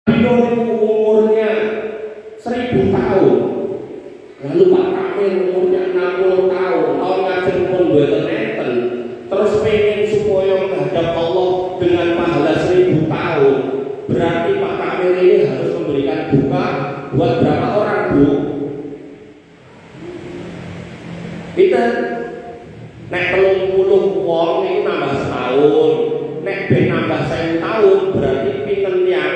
Beliau itu umurnya 1000 tahun. Lalu Pak Kamil umurnya 60 tahun. Tahun ngajeng pun mboten enten. Terus pengen supaya menghadap Allah dengan pahala 1000 tahun. Berarti Pak Kamil ini harus memberikan buka buat berapa orang, Bu? Kita nek 30 wong niku nambah setahun. Nek ben nambah 1000 tahun berarti pinten yang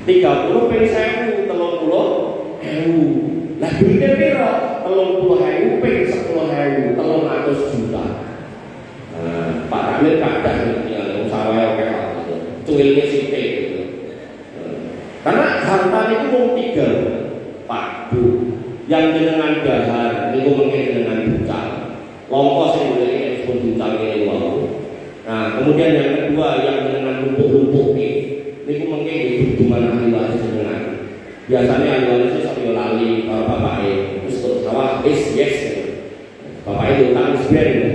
30 ping 1000 30.000. Lah duite piro? 30.000 ping 10.000 300 juta. Pak Kamil kadah iki ya sawae oke gitu. Cuwilne sithik gitu. Karena harta niku mung 3, Pak Bu. Yang jenengan dahar niku mungkin jenengan bucal. Longko sing boleh pun bucal ngene wae. Nah, kemudian yang kedua yang jenengan lumpuh-lumpuh niku mungkin hubungan ahli waris jenengan. Biasanya ahli waris itu lali kalau bapaknya terus sawah yes bapaknya utang sebenarnya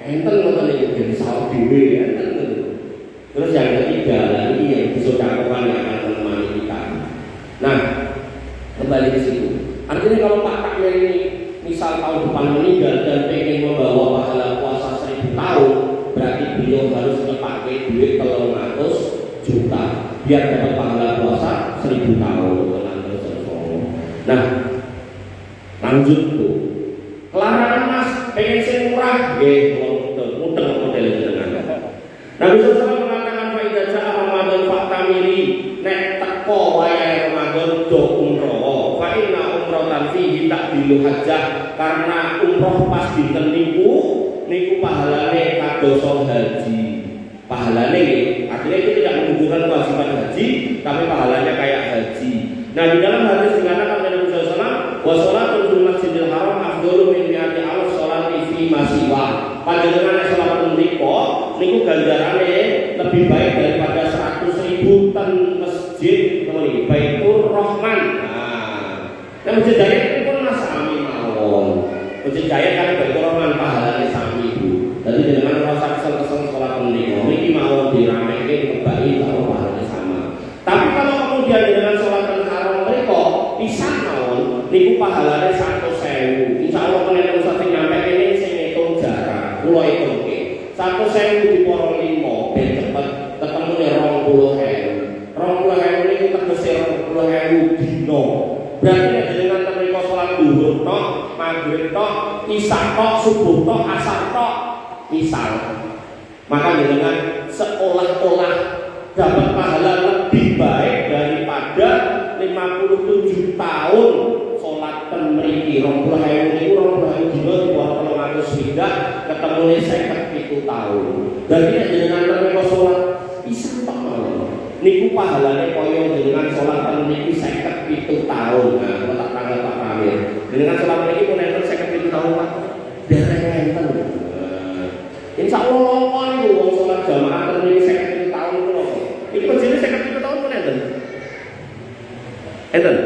enten ngoten iki jadi sawah dhewe enten. Terus yang ketiga lagi yang disodakokan yang akan menemani kita. Nah, kembali ke situ. Artinya kalau Pak Kamil ini misal tahun depan meninggal dan pengen membawa pahala puasa 1000 tahun, berarti beliau harus dipakai duit 300 juta biar dapat pahala puasa 1000 tahun. Nah, lanjut tuh. Larangan Mas pengen sing murah, nggih, mudeng model jenengan. Nabi sallallahu mengatakan fa idza ja'a Ramadan fa'tamiri, nek teko wayahe Ramadan do umroh. Fa inna umratan fihi ta'dilu hajjah, karena umroh pas dinten niku pahalane kadoso haji. Pahalane artinya itu tidak menggugurkan kewajiban haji, tapi pahalanya kayak haji. Nah, di dalam hadis dikatakan oleh Nabi sallallahu alaihi wasallam, wa sholatul fil masjidil haram afdalu min mi'ati alf sholati fi masiwa. Panjenengan salat mriku niku ganjarane lebih baik daripada 100.000 ten masjid kemudian Baitur Rahman. Nah, masjid Jaya itu pun sami mawon. Masjid Jaya kan Baitur Rahman pahalane sami Bu. Jadi jenengan rasa kesel-kesel salat mriku niki mawon diramekke kebaki karo pahalane sama. Tapi kalau kemudian dengan salat haram mriku pisan mawon niku pahalane 100.000. Insyaallah menawa usah nyampe kene sing ngitung jarak. Kula hitungke 100.000 diporo 5 ben cepet ketemune 20.000. 20.000 niku tegese 20.000 dina. Berarti nek jenengan mriku salat zuhur tok, maghrib tok, isya tok, subuh tok, asar tok, misal. Maka jenengan seolah-olah dapat pahala lebih baik daripada 57 tahun sholat ten mriki 20.000 niku 20.000 dina diporo 300 pindah ketemune 57 tahun. Dadi nek jenengan mriku sholat isa tok niku pahalane kaya jenengan sholat ten mriki 57 tahun. Nah, tak tanggal Pak Kamil. Jenengan sholat mriki pun enten 57 tahun Pak. Dereng enten. Insyaallah longko niku wong sholat jamaah ten mriki 57 tahun niku. Iki penjene 57 tahun pun enten. Enten.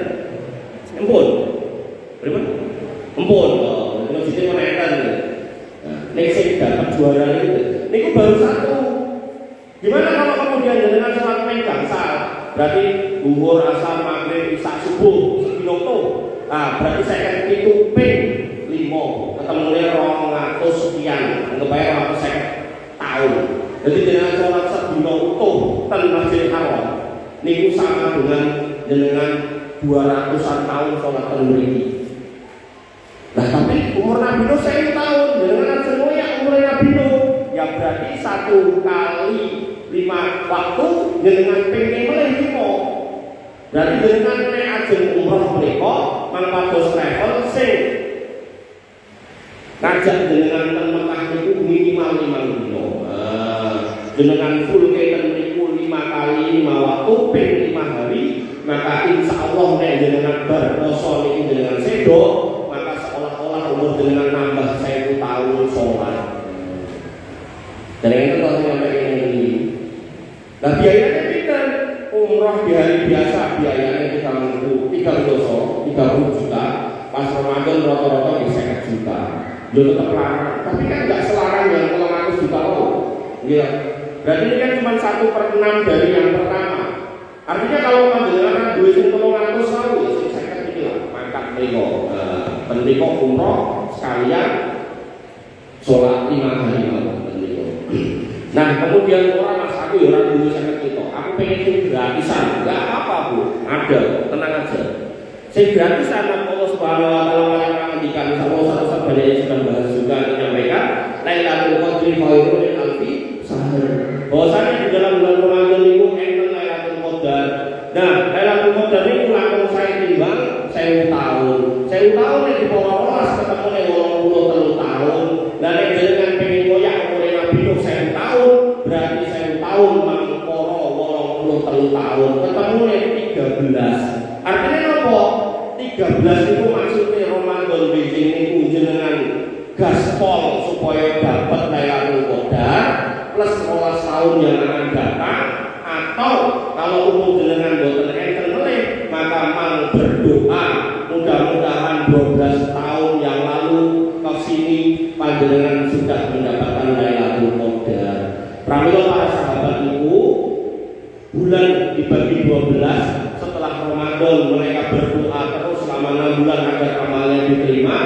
Empun. Pripun? Empun. Masjid pun enten. Nah, nek sing dapat juara niku baru satu. Gimana kalau kemudian dengan sholat gangsal? Berarti zuhur, asar, maghrib, isya, subuh, sedina to. Nah, berarti saya itu ping 5. Ketemune 200 sekian. Anggap ae 250 tahun. Jadi dengan sholat sedina utuh ten Masjidil Haram niku sama dengan 200-an tahun sholat ten mriki. Nah, tapi umur Nabi Nuh 1000 tahun, dengan semuanya umur Nabi Nuh. Ya berarti 1 kali 5 waktu dengan pengen meleh 5. Berarti dengan nek ajeng umroh menika mangpados travel sing ngajak dengan ten Mekah niku minimal 5 dina. Dengan full ten niku 5 kali 5 waktu ping 5 hari, maka insyaallah nek jenengan bar poso niki jenengan sedo, maka seolah-olah umur jenengan nambah 1000 tahun sholat. Jadi itu kalau sampai ini. Nah, biayanya pinter. Umroh di hari biasa biayanya 30 juta. Pas Ramadan rata-rata di 50 juta. Dia tetap larang. Tapi kan nggak selarang yang 200 juta loh. Iya. Berarti ini kan cuma 1/6 dari yang pertama. Artinya kalau panjenengan duwe sing 300 tahun ya sing 50 iki lah mangkat mriko. Menika umroh sekalian sholat 5 hari malam menika. Nah, kemudian orang Mas aku ya ora duwe 50 itu. Aku pengen sing gratisan. Enggak apa-apa, Bu. Ada, tenang aja. Sing gratisan Allah Subhanahu wa taala yang mengendikan satu banyak yang sudah bahas juga menyampaikan Lailatul Qadri khairun min alfi syahr. Bahwasanya di dalam bulan Ramadan itu enten Lailatul Qadar. Nah, Lailatul Qadar itu langkung saya timbang 1000 tahun. 1000 tahun nek diporos ketemu nek 83 tahun. Lah nek jenengan pengen koyak umure Nabi 1000 tahun, berarti 1000 tahun mangkoro 83 tahun. Ketemu nek 13. Artinya apa? 13 itu maksudnya Ramadan begini niku jenengan gaspol supaya dapat Lailatul Qadar plus 12 tahun yang akan datang, atau kalau umur jenengan boten enten melih maka mang berdoa mudah-mudahan 12 tahun yang lalu ke sini panjenengan sudah mendapatkan Lailatul Qadar. Pramila para sahabat itu bulan dibagi 12 setelah Ramadan mereka berdoa terus selama 6 bulan agar amalnya diterima.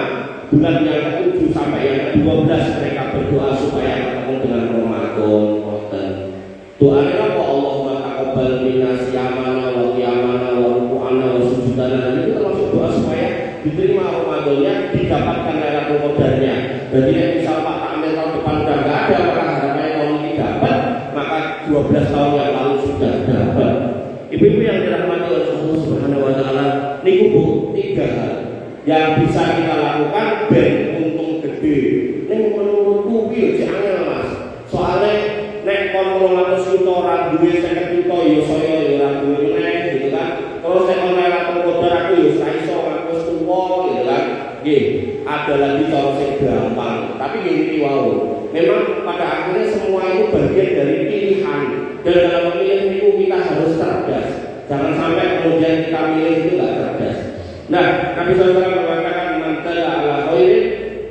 Bulan yang ke-7 sampai yang ke-12 mereka berdoa supaya ketemu dengan Ramadan. Doanya apa? Allahumma taqabbal minna siyamana wa qiyamana wa ruku'ana wa sujudana. Itu termasuk doa supaya diterima Ramadannya, didapatkan Lailatul Qadarnya. Jadi misal Pak Takmir tahun depan sudah nggak ada, maka harapannya tahun ini dapat, maka 12 tahun yang lalu sudah dapat. Ibu-ibu yang dirahmati oleh Allah Subhanahu wa taala, niku Bu, 3 hal yang bisa kita lakukan ben untung gede. Ning menurutku kuwi yo angel Mas. Soale nek kon 200 juta ora duwe 50 juta ya saya ya ora duwe meneh gitu kan. Terus nek ana Lailatul Qadar aku ya ora iso aku wis tuwa gitu kan. Nggih, ada lagi cara sing gampang. Tapi gini wau. Memang pada akhirnya semua itu bagian dari pilihan. Dan dalam memilih itu kita harus cerdas. Jangan sampai kemudian kita milih itu enggak cerdas. Nah, Nabi SAW mengatakan mantala ala khairin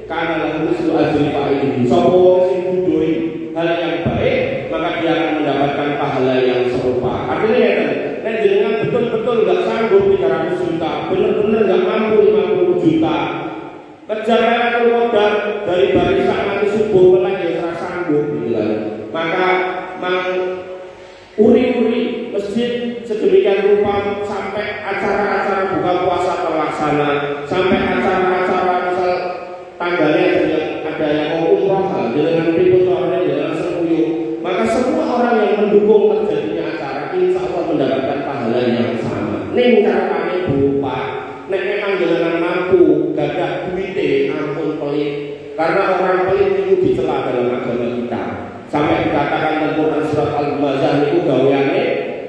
kana lahu mislu ajri fa'ilihi. Sapa sing ngudoi hal yang baik, maka dia akan mendapatkan pahala yang serupa. Artinya ya kan, nek jenengan betul-betul enggak sanggup 300 juta, benar-benar enggak mampu 50 juta. Kejar Lailatul Qadar dari barisan nanti subuh malah ya ora sanggup gitu kan. Maka uri-uri masjid sedemikian rupa sampai acara-acara buka puasa terlaksana, sampai acara-acara misal tanggalnya ada yang mau umroh dengan ribut orang dengan sepuyuh, maka semua orang yang mendukung terjadinya acara insya Allah mendapatkan pahala yang sama. Ning carane berupa nek memang jenengan mampu gadah duwite ampun pelit, karena orang pelit itu dicela dalam agama kita. Sampai dikatakan dalam Quran surat Al-Mazah itu gaweane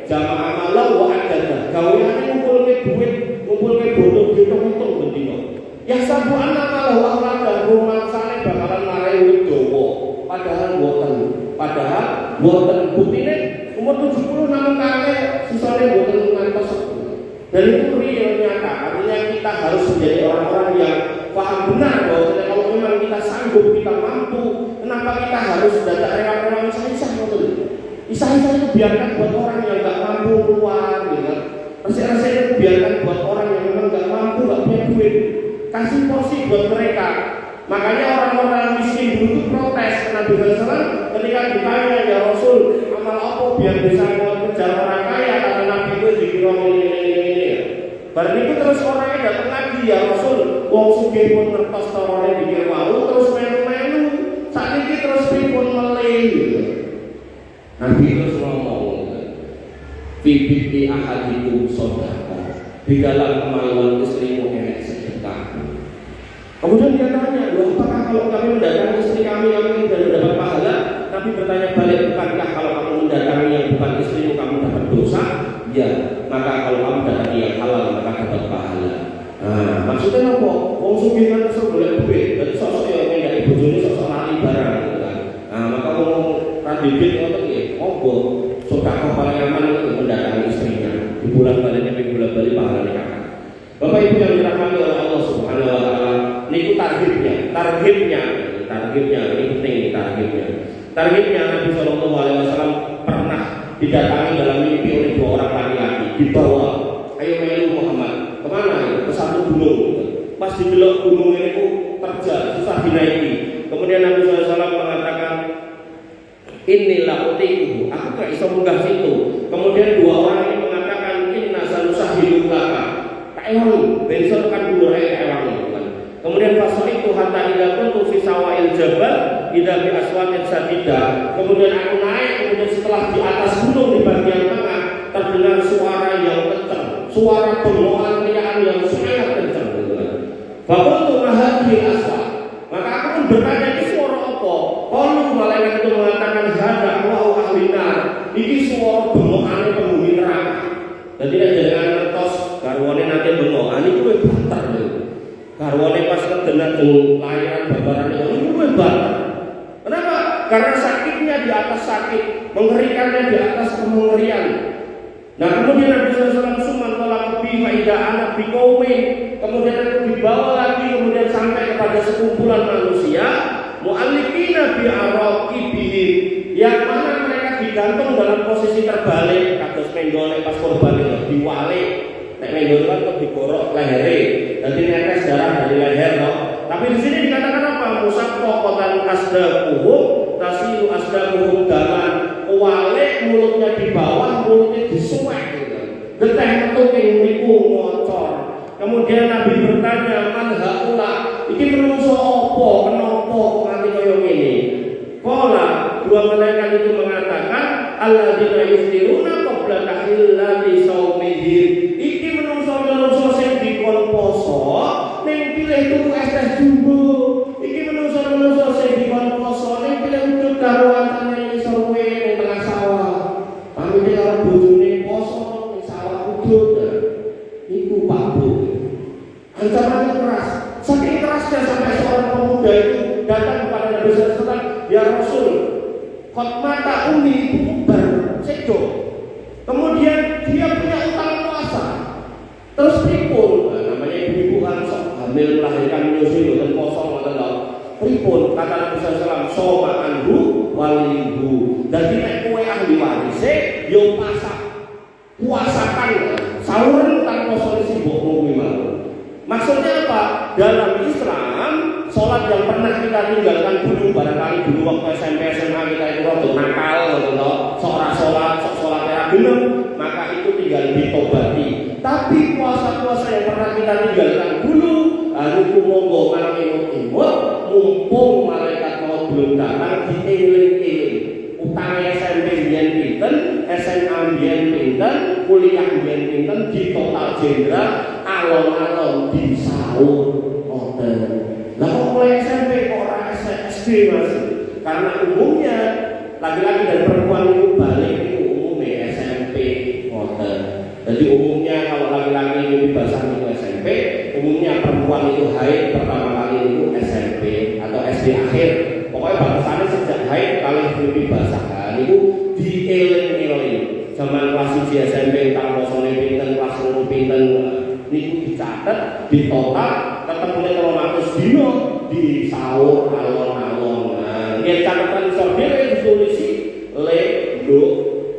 jamaah malau wa adada. Gaweane ngumpulke duit, ngumpulke bodoh dihitung-hitung bendino. Ya sabu anak malau Allah dan rumangsane bakalan marai wit dawa. Padahal boten buktine umur 70 namun kare sisane boten ngantos. Dan itu real nyata. Artinya kita harus menjadi orang-orang yang paham benar bahwa kalau memang kita sanggup, kita mampu, kenapa kita harus datang rela-rela isah-isah gitu. Isah-isah itu biarkan buat orang yang nggak mampu keluar, gitu. Resik-resik itu biarkan buat orang yang memang nggak mampu, nggak punya duit. Kasih porsi buat mereka. Makanya orang-orang miskin dulu itu protes ke Nabi SAW ketika ditanya, ya Rasul, amal apa biar bisa mengejar orang kaya? Kata Nabi itu dikira ini. Berarti itu terus orangnya datang lagi, ya Rasul, wong sugih pun ngertos torone dikir mau terus melu-melu. Saat ini terus pun meleh. Nabi terus ngomong, "Fi ahadikum shadaqah." Di dalam kemaluan istrimu enek sedekah. Kemudian dia tanya, apakah kalau kami mendatangi istri kami tidak mendapat pahala? Nabi bertanya balik, bukankah kalau kamu mendatangi yang bukan istrimu kamu dapat dosa? Ya, maka kalau kamu datangi yang halal maka dapat pahala. Nah, maksudnya apa? Wong sugih kan kesel golek duit, berarti sosok yang ngendaki bojone sosok lali barang gitu kan. Nah, maka wong radibit ngoten nggih, monggo sedekah paling aman itu mendatangi istrinya. Di bulan baliknya bulan balik pahalane kakak. Bapak Ibu yang dirahmati oleh Allah Subhanahu wa taala, niku targetnya ini penting nih targetnya. Targetnya Nabi Shallallahu alaihi wasallam pernah didatangi dalam mimpi oleh 2 orang laki-laki. dibawa, ayo melu Muhammad, kemana ya? Ke satu gunung. Pas di belok gunung ini terjal, susah dinaiki. Kemudian Nabi SAW mengatakan, inilah utiku, aku gak bisa munggah situ. Kemudian dua orang ini mengatakan, inna sanusahilu laka, kaewangi, besok kan dua raya kaewangi. Kemudian pasal itu hatta idza kuntu fi sawail jabal idza bi aswatin sadida. Kemudian aku naik, kemudian setelah di atas gunung di bagian tengah terdengar suara yang kencang, suara bengokan teriakan yang sangat kencang. Fakultu mahadhi aswat. Maka aku pun bertanya, ini suara apa? Qalu, malaikat itu mengatakan hada wa ahlinar. Ini suara bengokan penghuni neraka. Jadi jangan ngertos garwane nanti bengokan itu banter lho. Garwane pas kedengar dengan layanan babaran itu banter. Kenapa? Karena sakitnya di atas sakit, mengerikannya di atas kemengerian. Nah kemudian Nabi SAW suman tolak bi faida anak bi kaumin. Kemudian aku dibawa lagi, kemudian sampai kepada sekumpulan manusia mu'allikina bi araqibihim, yang mana mereka digantung dalam posisi terbalik. Kados menggone pas korban itu diwalik, nek menggone kan kok digorok lehere, jadi netes darah dari leher no. Tapi di sini dikatakan apa? Musaqqatan asdaquhum tasilu asdaquhum daman. Walik mulutnya di bawah, mulutnya disuwek gitu. Geteh metu ing mriku ngocor. Kemudian Nabi bertanya, man haula? Iki menungso apa? Kenapa kok nganti kaya ngene? Qala, dua malaikat itu mengatakan, alladzina yuftiruna qabla tahillati saumihim. Iki menungso-menungso sing dikon poso ning pilih tuku es teh jumbo. Iki menungso-menungso sing dikon poso ning pilih udut karo antane iso kuwe ning tengah sawah. Pamit karo bojone poso ning sawah udut. Iku Pak Bu. Ancamannya keras. Saking kerasnya sampai seorang pemuda itu datang kepada Nabi SAW, ya Rasul, khotmata umi ibu bersedo. Kemudian dia punya utang puasa. Terus pripun? Nah, namanya ibu-ibu kan hamil melahirkan nyusul dan kosong atau enggak. Pripun? Kata Nabi SAW, soma anhu walihu. Jadi nek kowe ahli warise yo pasak. Puasakan sahur utang kosong sibuk kuwi mau. Maksudnya apa? Dalam Islam, sholat yang pernah kita tinggalkan dulu, barangkali dulu waktu SMP SMA kita itu waktu nakal, seorang sholat era gelem, maka itu tinggal ditobati. Tapi puasa-puasa yang pernah kita tinggalkan dulu, lalu monggo imut-imut, mumpung malaikat mau belum datang, dieling-eling. Utang SMP biyen pinten, SMA biyen pinten, kuliah biyen pinten, di total jenderal alon-alon di sahur ngoten. Lah kok mulai SMP kok ora SD Mas? Karena umumnya laki-laki dan perempuan itu balik itu umumnya SMP ngoten. Jadi umumnya kalau laki-laki mimpi basah itu SMP, umumnya perempuan itu haid pertama kali itu SMP atau SD akhir. Pokoknya batasannya sejak haid kali mimpi basah itu dieling-eling. Zaman kelas 1 SMP tang posone pinten, kelas 2 pinten niku dicatet, di total ketemune 300 dino di sahur alon-alon. Nah, yen catatan iso dhewe ditulisi le nduk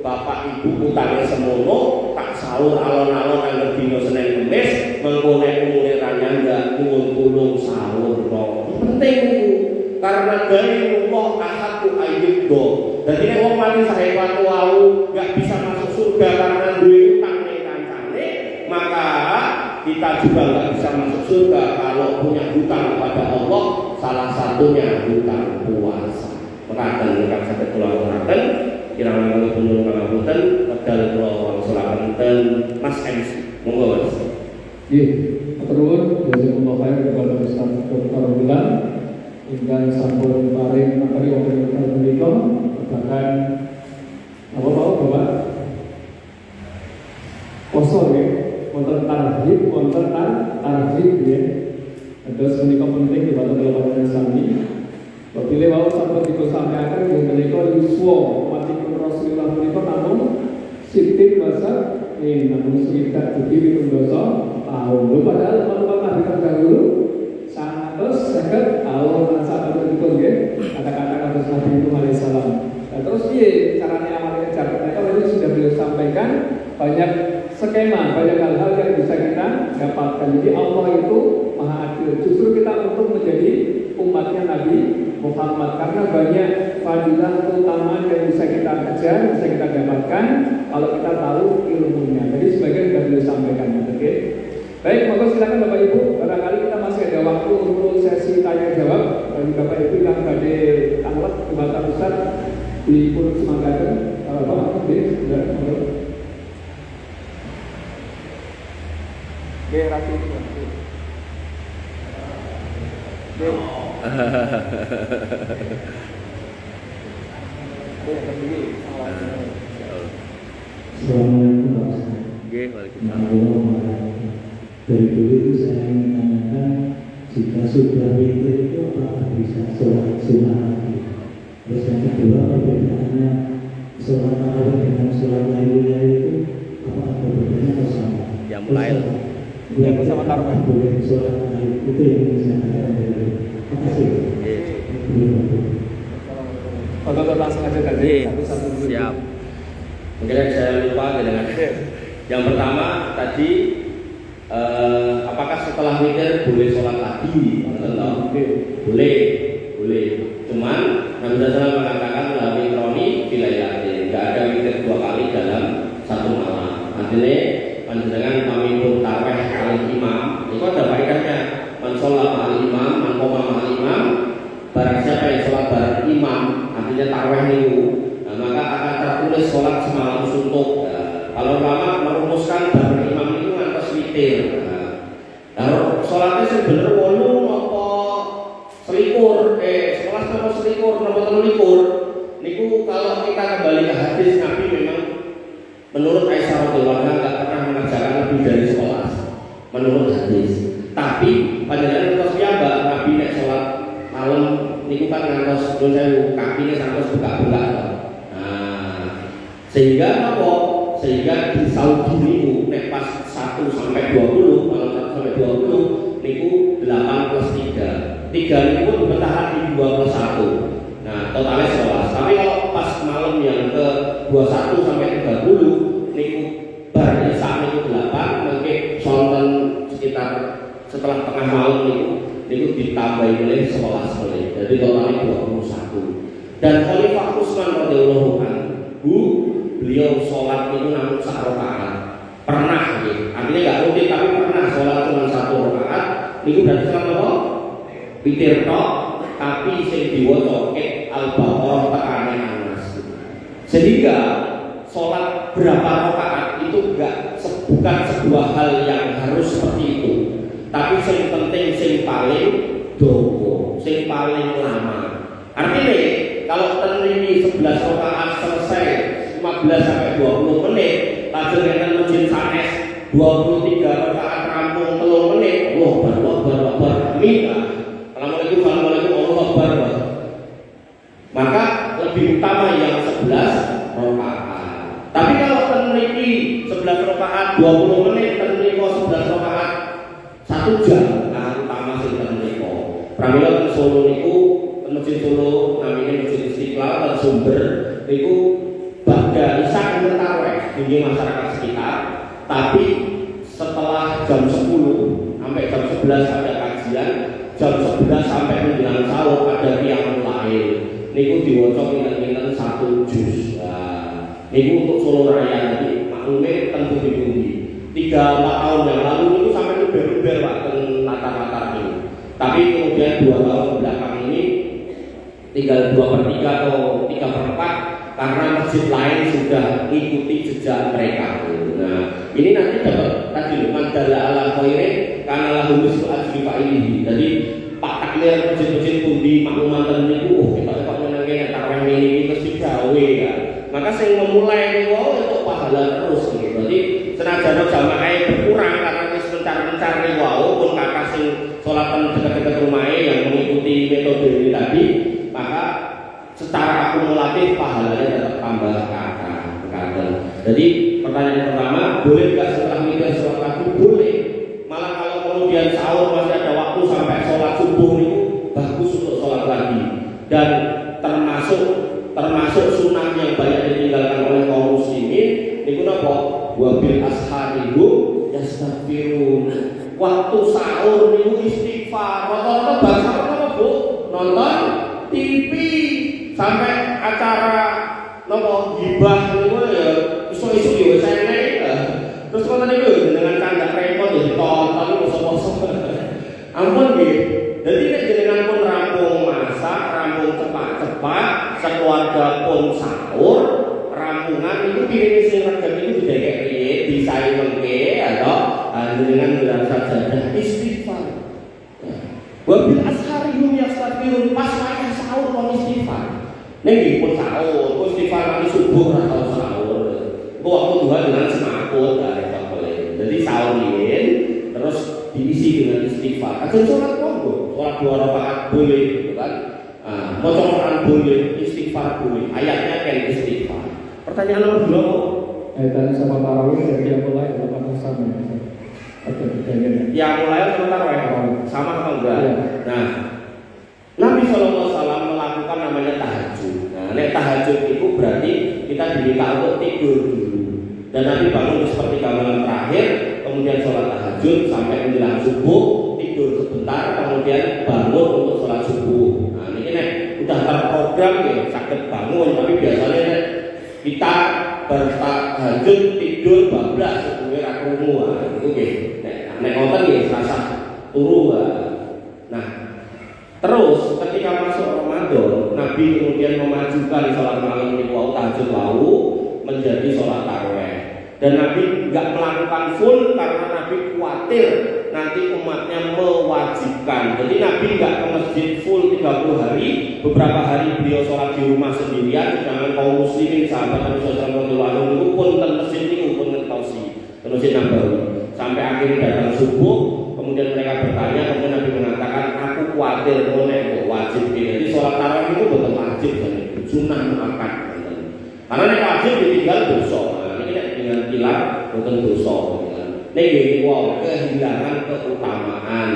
bapak ibu utangnya semono tak sahur alon-alon nang dino Senin Kamis mengko nek umure ra nyangga nuwun tulung sahur kok. Penting niku karena dari Allah ahadku ayyiddo. Jadi nek wong mati sahebat wau enggak bisa masuk surga karena duwe utang ning kancane, maka kita juga enggak bisa masuk surga kalau punya hutang kepada Allah, salah satunya hutang puasa. Maka ingkang saged kula aturaken kirang langkung pun pangapunten wekdal kula wangsulaken Mas MC. Monggo Mas. Nggih, matur nuwun jazakumullah khair kepada Ustaz Dr. Wilan ingkang sampun paring materi wonten ing menika bahkan Bapak poso nggih wonten tarhib nggih. Terus menika penting dibantu kula sami. Apabila wau sampun disampaikan ing menika yuswa umatipun Rasulullah menika namung sittin masa namun sekitar 17 tahun. Padahal teman-teman Nabi terdahulu 150 tahun masa itu nggih. Kata-kata kados Nabi Nuh alaihi salam. Nah, terus piye caranya amal ngejar? Mereka tadi sudah beliau sampaikan banyak skema, banyak hal-hal yang bisa kita dapatkan. Jadi Allah itu maha adil. Justru kita untuk menjadi umatnya Nabi Muhammad, karena banyak fadilah keutamaan yang bisa kita kejar, bisa kita dapatkan kalau kita tahu ilmunya. Jadi sebagian sudah beliau sampaikan. Oke. Baik, monggo silakan Bapak Ibu. Barangkali kita masih ada waktu untuk sesi tanya jawab bagi Bapak Ibu yang badhe tanglek Jembatan Besar di Purut Semanggaten. Bapak, sudah, monggo. Oke, Ratu. Assalamualaikum warahmatullahi. Dari dulu itu saya ingin tanyakan, jika sudah witir itu apakah bisa sholat sunnah lagi? Terus yang kedua, perbedaannya sholat tarawih dengan sholat lainnya itu apakah perbedaannya atau sama? Yang mulai yang bersama tarawih boleh sholat lain itu yang bisa saya tanyakan. Terima kasih. Oke, langsung aja tadi. Siap. Mungkin saya lupa dengan yang pertama tadi apakah setelah witir boleh sholat lagi? Boleh. Cuman Nabi SAW mengatakan la witroni bilailatin, nggak ada witir 2 kali dalam satu malam. Artinya panjenengan pamimpin tarawih kali imam itu ada faedahnya. Man sholat ma'al imam, man qoma ma'al imam. Barang siapa yang sholat bareng imam, artinya tarawih minggu, maka akan tertulis sholat semalam suntuk. Kalau ulama merumuskan bareng imam itu ngantos witir. Kalau sholatnya sebenarnya 8 apa selikur, 11 apa selikur, apa 23. Niku kalau kita kembali ke hadis Nabi memang menurut Aisyah radhiyallahu anha nggak pernah mengerjakan lebih dari 11 menurut hadis. Tapi panjenengan terus piyambak Nabi nek sholat malam niku kan ngantos kakinya sampai buka-buka. Sehingga apa? Sehingga di Saudi niku nek pas 1 sampai 20, kalau 1 sampai 20 niku 8 plus 3. 3 niku bertahan di 21. Nah, totalnya 11. Tapi kalau pas malam yang ke 21 sampai 30 niku bar isya niku 8, mungkin sonten sekitar setelah tengah malam niku ditambahi oleh 11 menit. Jadi totalnya 21. Dan Khalifah Utsman radhiyallahu anhu beliau sholat itu namun 1 rakaat. Pernah gitu. Artinya enggak rutin tapi pernah sholat cuma 1 rakaat. Niku berarti sholat apa? Witir tok, tapi sing diwaca Al-Baqarah tekane Anas. Sehingga sholat berapa rakaat itu bukan sebuah hal yang harus seperti itu. Tapi yang penting sing paling dogo, sing paling lama. Artinya kalau terlini 11 rakaat selesai 15 sampai 20 menit, lajeng enten masjid sanes 23 rakaat rampung 3 menit. Wah, bar minta. Assalamualaikum Allahu Akbar. Maka lebih utama yang 11 rakaat. Tapi kalau terlini 11 rakaat 20 menit, terlini 11 rakaat 1 jam, nah utama sing terlini. Pramila teng Solo niku, Masjid Solo namanya Masjid Istiqlal dan Sumber niku pada isya tarawih tinggi masyarakat sekitar. Tapi setelah jam 10 sampai jam 11 ada kajian, jam 11 sampai menjelang sahur ada qiyamul lail. Niku diwaca pinten-pinten 1 juz. Nah, niku untuk Solo Raya jadi maklume tentu dipundi. 3-4 tahun yang lalu itu sampai luber-luber Pak teng latar-latar ini. Tapi kemudian 2 tahun belakang ini tinggal 2/3 atau 3/4 karena masjid lain sudah mengikuti jejak mereka. Nah, ini nanti dapat tadi mandala ala khairin karena lahu mislu ajri fa'ilihi. Jadi Pak Takmir masjid-masjid pundi makluman niku kita menangke tarawih ini mesti gawe ya. Maka sing memulai niku untuk pahala terus gitu. Jadi senajan jamaah berkurang karena wis mencar-mencar niku pun kakak sing salatan dekat-dekat rumahnya yang mengikuti metode ini tadi, maka secara akumulatif pahalanya tetap tambah kakak. Jadi pertanyaan pertama, boleh nggak setelah witir sholat lagi? Boleh. Malah kalau kemudian sahur masih ada waktu sampai sholat subuh itu bagus untuk sholat lagi. Dan termasuk sunnah yang banyak ditinggalkan oleh kaum muslimin. Niku napa? Wabil ashar asharihum yastaghfirun. Waktu sahur niku istighfar. Rata-rata bahasa apa, Bu? Nonton TV sampai acara nopo gibah niku ya iso-iso ya wis enek. Terus ngoten niku dengan kandak repot ya ditonton poso-poso. Ampun nggih. Jadi nek jenengan pun rampung masak, rampung cepat-cepat, sekeluarga pun sahur, rampungan itu piring sing regep itu didekek piye, disae mengke atau jenengan ngerasa saja istighfar. Wabil asharihum yastaghfirun, pas wayah sahur kon istighfar. Nek nggih pun sahur, pun istighfar nanti subuh ora tau sahur. Ku waktu Tuhan dengan semaput repot boleh. Jadi sahur riyen terus diisi dengan istighfar. Ajeng salat monggo, salat 2 rakaat boleh gitu kan. Maca Quran boleh, istighfar boleh. Ayatnya kan istighfar. Pertanyaan nomor 2 kok Kaitannya sama tarawih dan dia mulai apakah sama? Atau bedanya? yang mulai sebentar sama apa enggak? Ya. Nah, Nabi SAW melakukan namanya tahajud. Nah, tahajud itu berarti kita diminta untuk tidur dulu. Dan Nabi bangun seperti malam terakhir, kemudian sholat tahajud sampai menjelang subuh, tidur sebentar, kemudian bangun untuk sholat subuh. Nah, ini udah terprogram ya, sakit bangun. Tapi biasanya kita bertahajud tidur bablas sesuai rakrungu. Itu nggih. Nek ngoten nggih rasa turu. Nah, terus ketika masuk Ramadan, Nabi kemudian memajukan sholat malam di tahajud lalu menjadi sholat tarawih. Dan Nabi nggak melakukan full karena Nabi khawatir nanti umatnya mewajibkan. Jadi Nabi nggak ke masjid full 30 hari. Beberapa hari beliau sholat di rumah sendirian. Sedangkan kaum muslimin sahabat Nabi SAW itu pun ke masjid ini pun ngetosi ke Masjid Nabawi. Sampai akhirnya datang subuh. Kemudian mereka bertanya, kemudian Nabi mengatakan, aku khawatir kok wajib ini. Jadi sholat tarawih itu bukan wajib, sunnah muakkad. Karena nek wajib ditinggal dosa. Nah, ini dengan pilar bukan dosa. Ini wow, kehilangan keutamaan.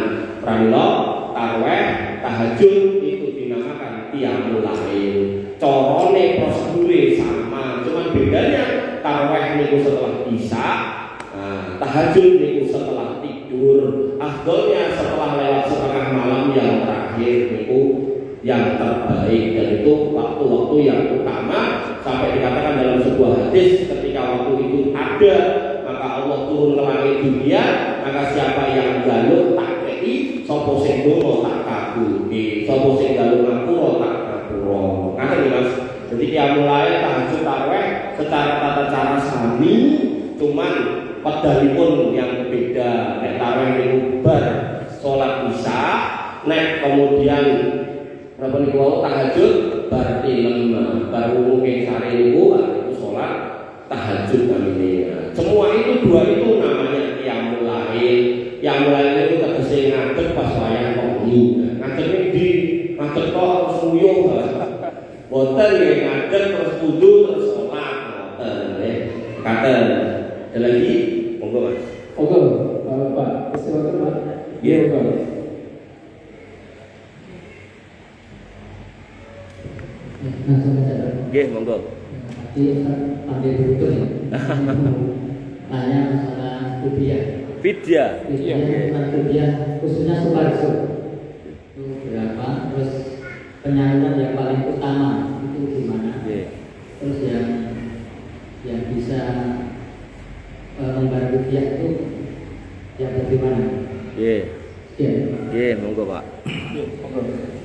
Pramila tarawih, tahajud itu dinamakan qiyamul lail. Corone prosedure sama, cuman bedanya tarawih niku setelah isya, tahajud niku setelah tidur. Afdolnya setelah lewat setengah malam yang terakhir niku yang terbaik, dan itu waktu-waktu yang utama. Sampai dikatakan dalam sebuah hadis, ketika waktu itu ada, maka Allah turun ke langit dunia, maka siapa yang jaluk tak kei, sapa sing donga tak kabulke, sapa sing jaluk ngapura tak ngapura. Ngaten Mas. Jadi qiyamul lail, tahajud, tarawih secara tata cara sami, cuman pedalipun yang beda. Nek tarawih niku bar salat isya, nek kemudian berapa niku tahajud bar tilem, bar wunge sare niku itu salat tahajud namanya. Semua itu dua itu namanya qiyamul lail. Qiyamul lail itu tegese ngadeg pas wayah wengi. Ngadeg di ngadeg kok suyuh. Boten nggih ngadeg terus wudu terus salat boten nggih. Katen. Ada lagi? Monggo Mas. Oke, Pak. Silakan Pak. Iya, Pak. Langsung saja. Nggih, monggo. Jadi ambil beruntung ya. Tanya masalah fidyah. Fidyah. Fidyah, fidyah khususnya sukarso. Itu berapa? Terus penyaluran yang paling utama itu gimana? Terus yang bisa membantu fidyah itu yang bagaimana? Monggo Pak.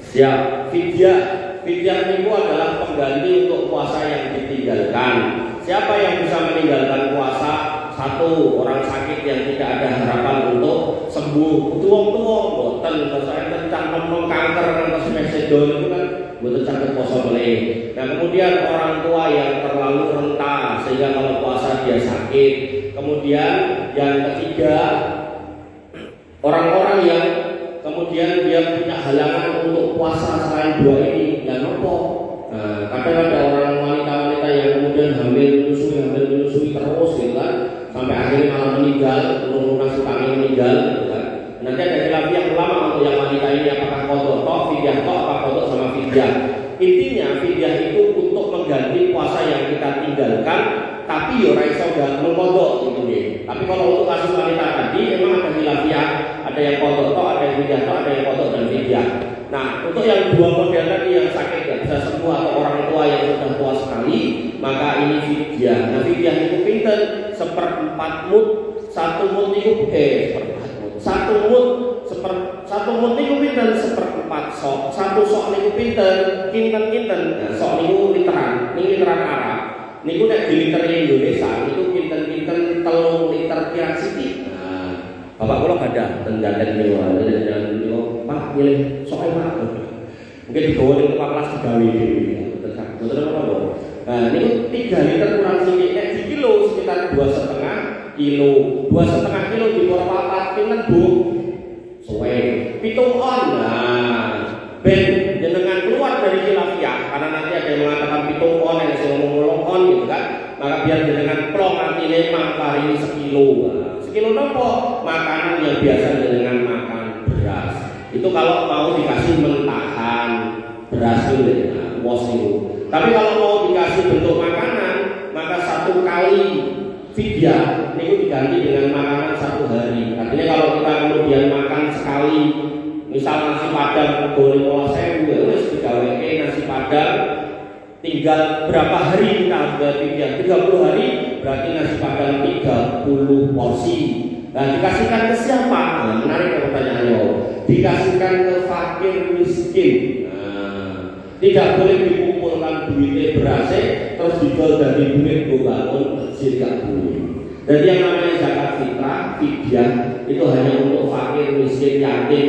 Siap. Fidyah itu adalah pengganti untuk puasa yang ditinggalkan. Siapa yang bisa meninggalkan puasa? Satu, orang sakit yang tidak ada harapan untuk sembuh. Tuwong-tuwong boten, saya kencang nemong kanker ngantos mesedo itu kan boten saged puasa meleh. Nah, kemudian orang tua yang terlalu renta sehingga kalau puasa dia sakit. Kemudian yang ketiga, orang-orang yang kemudian dia punya halangan untuk puasa selain dua ini, ya nopo. Nah, kadang ada orang wanita-wanita yang kemudian hamil menyusui terus, gitu kan, sampai akhirnya malah meninggal, lunas utangnya meninggal, gitu kan. Nanti ada khilafiyah ulama untuk yang wanita ini, apakah qadha fidyah apa qadha sama fidyah. Intinya fidyah itu untuk mengganti puasa yang kita tinggalkan, tapi ya ora iso gak mengkodok gitu nggih. Tapi kalau untuk kasus wanita tadi memang ada khilafiyah, ada yang kodok toh, ada yang fidyah toh, ada yang kodok dan fidyah. Nah, untuk yang dua model tadi yang sakit gak bisa sembuh atau orang tua yang sudah tua sekali, maka ini fidyah. Nah, fidyah itu pinten 1/4 mud, 1 mud itu satu mud niku pinten 1/4 sok. Satu sok niku pinten kinten. Nah, sok niku literan Arab. Niku nek di liter Indonesia niku pinten 3 liter pirang sithik. Nah, bapak kula ada tendangan niku Pak milih sok Pak. Mungkin digawa ning kelas digawe dhewe. Betul apa? Nah, niku 3 liter kurang sithik nek di kilo sekitar 2,5 kilo. 2,5 kilo dipor 4 pinten Bu? Suwe 7 on. Nah, ben jenengan keluar dari khilafiyah karena nanti ada yang mengatakan 7 on yang saya ngomong on gitu kan. Maka biar jenengan plong artine mangkari ini sekilo. Nah, sekilo nopo? Makanan yang biasa jenengan makan beras. Itu kalau mau dikasih mentahan beras itu ya, wos itu. Tapi kalau mau dikasih bentuk makanan, maka 1 kali fidyah itu diganti dengan makanan 1 hari. Artinya kalau kita kemudian makan sekali, misal nasi padang goreng 15.000 ya wis digaweke nasi padang tinggal berapa hari kita harus fidyah? 30 hari berarti nasi padang 30 porsi. Nah, dikasihkan ke siapa? Nah, menarik pertanyaannya. Dikasihkan ke fakir miskin. Nah, tidak boleh dikumpulkan duitnya berasnya terus dijual dari duit bangun masjid, tidak boleh. Jadi yang namanya zakat fitrah, fidyah itu hanya untuk fakir, miskin, yatim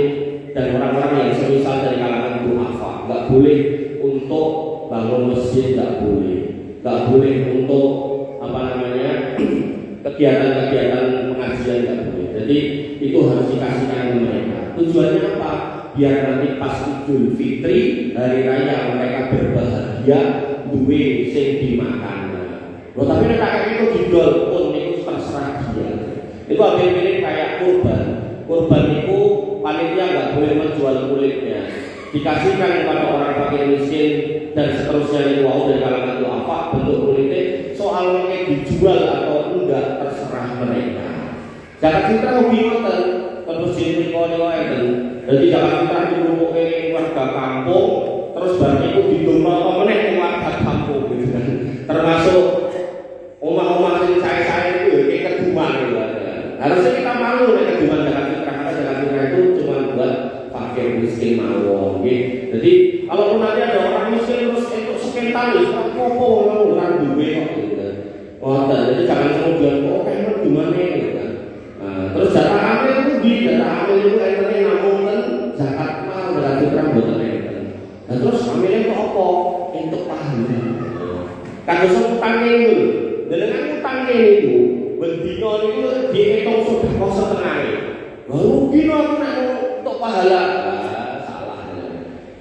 dan orang-orang yang semisal dari kalangan du'afa. Nggak boleh untuk bangun masjid, nggak boleh untuk kegiatan-kegiatan pengajian, nggak boleh. Jadi itu harus dikasihkan ke mereka. Tujuannya apa? Biar nanti pas Idul Fitri hari raya mereka berbahagia duwe sing dimakan. Loh, tapi nek itu didol pun itu terserah dia. Itu hampir kayak kurban. Kurban itu panitia nggak boleh menjual kulitnya. Dikasihkan kepada orang fakir miskin dan seterusnya itu mau dari kalangan itu apa bentuk kulitnya. Soal mereka dijual atau enggak terserah mereka. Zakat fitrah hobi ngoten terus jadi jadi zakat fitrah dirumuke warga kampung terus barang itu didomba meneh warga kampung gitu kan. Termasuk omah-omah sing saya itu ya keduman gitu. Harusnya kita malu nek keduman zakat fitrah karena zakat fitrah itu cuma buat fakir miskin mawon gitu. Jadi kalau nanti ada orang miskin terus itu sekental wis apa-apa ora duwe kok gitu. Jadi jangan kemudian kayak gimana gitu kan. Terus zakat amil itu zakat amil itu entene namung zakat mal zakat fitrah mboten enten. Nah terus amil itu apa? Untuk pahala. Kanggo utang itu. Dengan utang itu bendino niku diitung sedekah setengah. Rugi aku nek untuk pahala. Salah.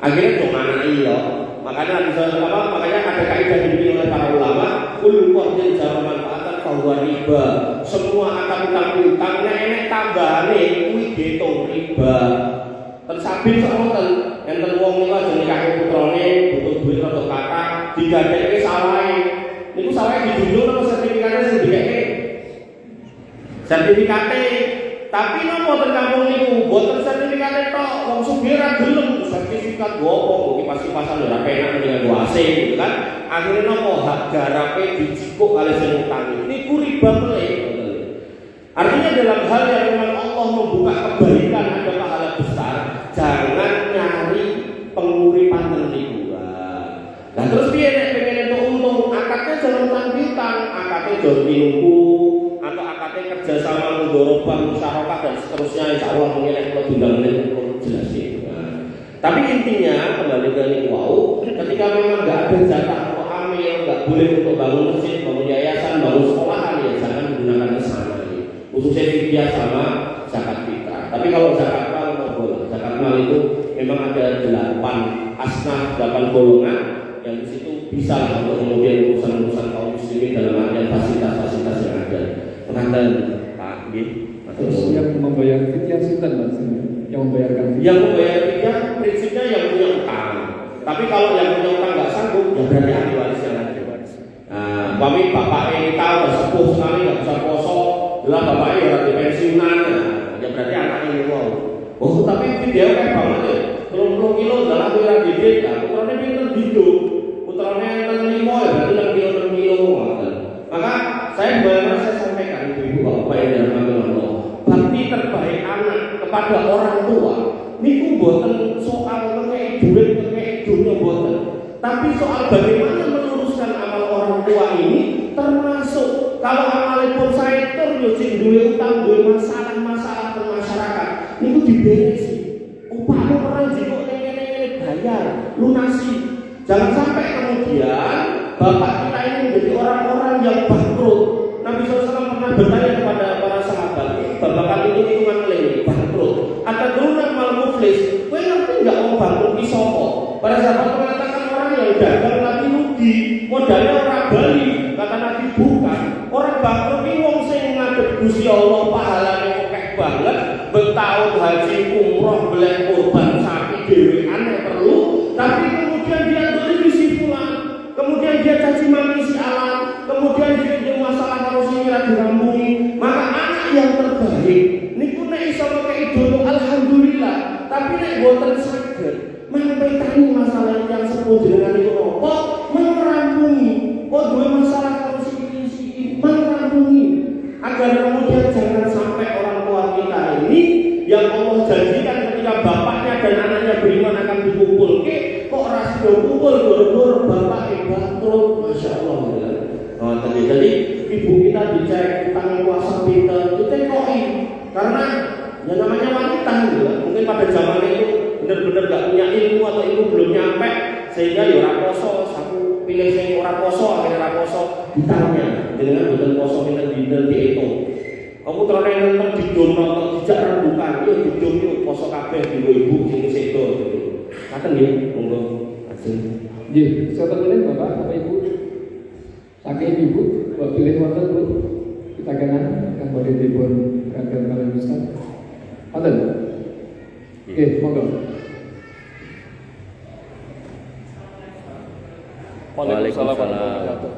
Akhirnya cuma iya. Makanya ada kaidah dibimbing oleh para ulama, kullu qardin jara manfaatan fahuwa riba. Semua utang nek tambahane kuwi diitung riba. Tersabil ngoten, enten wong niku ajeng nikahi putrane butuh duit rada kata, digadekke sawahe. Niku sawahe dijunjung terus sertifikatnya sing dikeke. Sertifikate tapi napa ten kampung niku boten sertifikate tok, wong sugih ra gelem sertifikat opo, iki pasti pasal ora penak dengan AC gitu kan. Akhirnya napa hak garape dicikuk kali sing utang. Niku riba meleh. Artinya dalam hal yang memang Allah membuka kebaikan ada pahala besar, jangan nyari penguripan niku. Nah terus piye nek pengen entuk untung, akadnya jangan utang piutang, akadnya jangan nunggu atau akadnya kerjasama mudharabah, musyarakah dan seterusnya. Insyaallah mungkin nek kula diundang jelasin. Tapi intinya kembali ke ini ketika memang nggak ada zakat atau amil, nggak boleh untuk bangun masjid, bangun yayasan, bangun sekolahan ya jangan menggunakan kesana. Khususnya fidyah sama zakat fitrah. Tapi kalau zakat mal boleh. Zakat mal itu memang ada 8 asnaf, 8 golongan yang di situ bisa untuk kemudian urusan-urusan kaum muslimin dalam artian fasilitas-fasilitas yang ada. Pengantin Pak terus yang membayar fidyah sinten Mas? Yang membayarkan fidyah prinsipnya yang punya utang. Tapi kalau yang punya utang nggak sanggup, ya berarti ahli waris yang ada. Nah, kami bapaknya tahu udah sepuh sekali nggak bisa poso, lah bapaknya udah di pensiunan, ya berarti anaknya ini wow. Oh tapi video kayak banget ya, 30 kilo dalam kira gede, ya putranya pinter hidup, putranya 65 ya berarti 6 kilo. Maka saya benar-benar saya sampaikan ibu-ibu bapak yang dalam Allah, bakti terbaik anak kepada orang tua. Niku mboten soal ngekek duit, ngekek dunia mboten. Tapi soal bagaimana meluruskan amal orang tua ini, termasuk kalau amalipun saya terus duwe utang, duwe masalah-masalah ke masyarakat, niku diberesi. Upahmu pernah jiko ngene-ngene bayar, lunasi. Jangan sampai kemudian bapak kita ini menjadi orang-orang yang bangkrut. Nabi SAW pernah bertanya kepada para sahabat, bapak itu hitungan lele, bangkrut. Ada gelunak mal muflis, kowe ngerti nggak mau bangkrut di Soko? Para sahabat mengatakan orang yang dagang tapi rugi, modalnya orang bali, kata Nabi bukan. Orang bangkrut ini wong sing ngadep Gusti Allah pahalane akeh banget, bertahun haji umroh beleh kurban sapi dhewean nek perlu, tapi kemudian dia dolimi si fulan, kemudian dia caci maki si alam, kemudian dia masalah kalau si kira dirampungi, maka anak yang terbaik niku nek iso kei dono alhamdulillah, tapi nek boten saged menyampaikan masalah yang sepuh dengan niku napa merampungi, kok duwe masalah kalau si merampungi, agar kemudian jangan sampai orang tua kita ini yang Allah janjikan ketika bapaknya dan anaknya beriman akan dikumpul kok rasio kumpul gor-gor bapak bangkrut, masya Allah ya. Oh, jadi ibu kita dicek utang kuasa pinter ditekoki karena yang namanya wanita gitu. Mungkin pada zaman itu benar-benar gak punya ilmu atau ilmu belum nyampe sehingga ya ora poso, aku pilih sing ora poso, akhirnya ora poso ditanya dengan boten poso pinter-pinter diitung. Kamu terane nonton didom nonton dijak rembukan, yo didom yo poso kabeh digo ibu sing sedo gitu. Katen nggih, monggo ajeng. Nggih, saya tertulis Bapak, Bapak Ibu. Saking Ibu, buat pilih wonten Bu. Kita kanan yang boleh dipun kagem kalian Ustaz. Wonten. Oke, monggo. Waalaikumsalam warahmatullahi wabarakatuh.